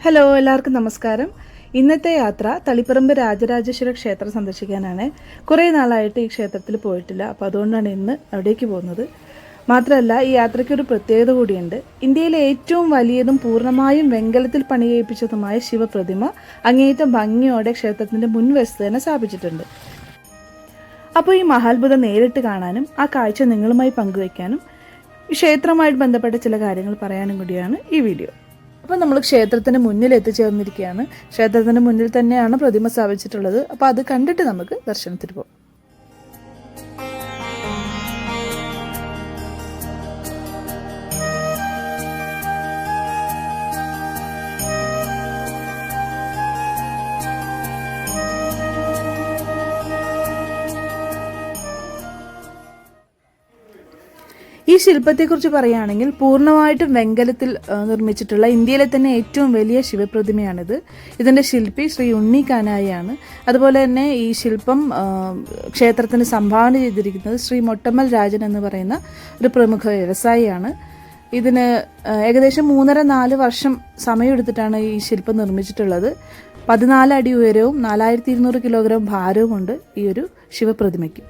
Hello, എല്ലാവർക്കും നമസ്കാരം. ഇന്നത്തെ യാത്ര തളിപ്പറമ്പ് രാജരാജേശ്വര ക്ഷേത്രം സന്ദർശിക്കാനാണ്. കുറേ നാളായിട്ട് ഈ ക്ഷേത്രത്തിൽ പോയിട്ടില്ല, അപ്പോൾ അതുകൊണ്ടാണ് ഇന്ന് അവിടേക്ക് പോകുന്നത്. മാത്രമല്ല, ഈ യാത്രയ്ക്കൊരു പ്രത്യേകത കൂടിയുണ്ട്. ഇന്ത്യയിലെ ഏറ്റവും വലിയതും പൂർണ്ണമായും വെങ്കലത്തിൽ പണികഴിപ്പിച്ചതുമായ ശിവപ്രതിമ അങ്ങേയറ്റം ഭംഗിയോടെ ക്ഷേത്രത്തിൻ്റെ മുൻവശത്ത് തന്നെ സ്ഥാപിച്ചിട്ടുണ്ട്. അപ്പോൾ ഈ മഹാത്ഭുതം നേരിട്ട് കാണാനും ആ കാഴ്ച നിങ്ങളുമായി പങ്കുവയ്ക്കാനും ക്ഷേത്രവുമായിട്ട് ബന്ധപ്പെട്ട ചില കാര്യങ്ങൾ പറയാനും കൂടിയാണ് ഈ വീഡിയോ. അപ്പോൾ നമ്മൾ ക്ഷേത്രത്തിന് മുന്നിൽ എത്തിച്ചേർന്നിരിക്കുകയാണ്. ക്ഷേത്രത്തിന് മുന്നിൽ തന്നെയാണ് പ്രതിമ സ്ഥാപിച്ചിട്ടുള്ളത്. അപ്പോൾ അത് കണ്ടിട്ട് നമുക്ക് ദർശനത്തിന് പോകാം. ഈ ശില്പത്തെക്കുറിച്ച് പറയുകയാണെങ്കിൽ പൂർണ്ണമായിട്ടും വെങ്കലത്തിൽ നിർമ്മിച്ചിട്ടുള്ള ഇന്ത്യയിലെ തന്നെ ഏറ്റവും വലിയ ശിവപ്രതിമയാണിത്. ഇതിൻ്റെ ശില്പി ശ്രീ ഉണ്ണി കാനായിയാണ്. അതുപോലെ തന്നെ ഈ ശില്പം ക്ഷേത്രത്തിന് സംഭാവന ചെയ്തിരിക്കുന്നത് ശ്രീ മൊട്ടമ്മൽ രാജൻ എന്ന് പറയുന്ന ഒരു പ്രമുഖ വ്യവസായിയാണ്. ഇതിന് ഏകദേശം 3.5-4 വർഷം സമയമെടുത്തിട്ടാണ് ഈ ശില്പം നിർമ്മിച്ചിട്ടുള്ളത്. 14 അടി ഉയരവും 4200 കിലോഗ്രാം ഭാരവുമുണ്ട് ഈ ഒരു ശിവപ്രതിമയ്ക്ക്.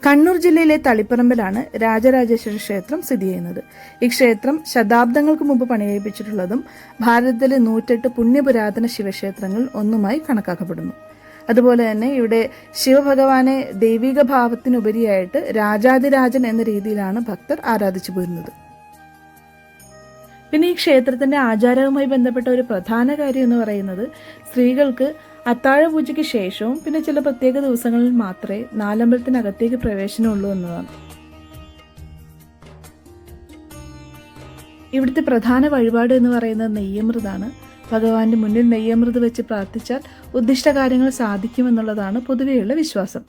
കണ്ണൂർ ജില്ലയിലെ തളിപ്പറമ്പിലാണ് രാജരാജേശ്വര ക്ഷേത്രം സ്ഥിതി ചെയ്യുന്നത്. ഈ ക്ഷേത്രം ശതാബ്ദങ്ങൾക്ക് മുമ്പ് പണികഴിപ്പിച്ചിട്ടുള്ളതും ഭാരതത്തിലെ 108 പുണ്യപുരാതന ശിവക്ഷേത്രങ്ങൾ ഒന്നുമായി കണക്കാക്കപ്പെടുന്നു. അതുപോലെ തന്നെ ഇവിടെ ശിവഭഗവാനെ ദൈവിക ഭാവത്തിനുപരിയായിട്ട് രാജാതിരാജൻ എന്ന രീതിയിലാണ് ഭക്തർ ആരാധിച്ചു പോരുന്നത്. പിന്നെ ഈ ക്ഷേത്രത്തിന്റെ ആചാരവുമായി ബന്ധപ്പെട്ട ഒരു പ്രധാന കാര്യം എന്ന് പറയുന്നത് സ്ത്രീകൾക്ക് അത്താഴ പൂജയ്ക്ക് ശേഷവും പിന്നെ ചില പ്രത്യേക ദിവസങ്ങളിൽ മാത്രമേ നാലമ്പലത്തിനകത്തേക്ക് പ്രവേശനമുള്ളൂ എന്നതാണ്. ഇവിടുത്തെ പ്രധാന വഴിപാട് എന്ന് പറയുന്നത് നെയ്യമൃതാണ്. ഭഗവാന്റെ മുന്നിൽ നെയ്യമൃത് വെച്ച് പ്രാർത്ഥിച്ചാൽ ഉദ്ദിഷ്ട കാര്യങ്ങൾ സാധിക്കുമെന്നുള്ളതാണ് പൊതുവെയുള്ള വിശ്വാസം.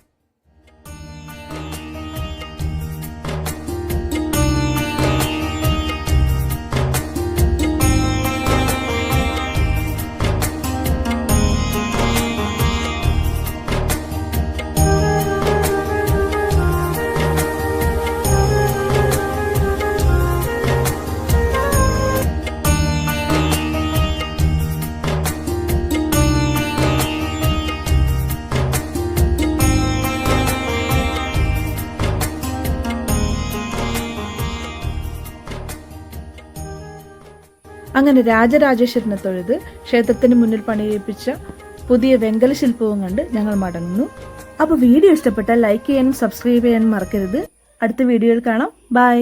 അങ്ങനെ രാജരാജേശ്വരനെ തൊഴുത് ക്ഷേത്രത്തിന് മുന്നിൽ പണികഴിപ്പിച്ച പുതിയ വെങ്കല ശില്പവും കണ്ട് ഞങ്ങൾ മടങ്ങുന്നു. അപ്പോൾ വീഡിയോ ഇഷ്ടപ്പെട്ടാൽ ലൈക്ക് ചെയ്യാനും സബ്സ്ക്രൈബ് ചെയ്യാനും മറക്കരുത്. അടുത്ത വീഡിയോയിൽ കാണാം. ബൈ.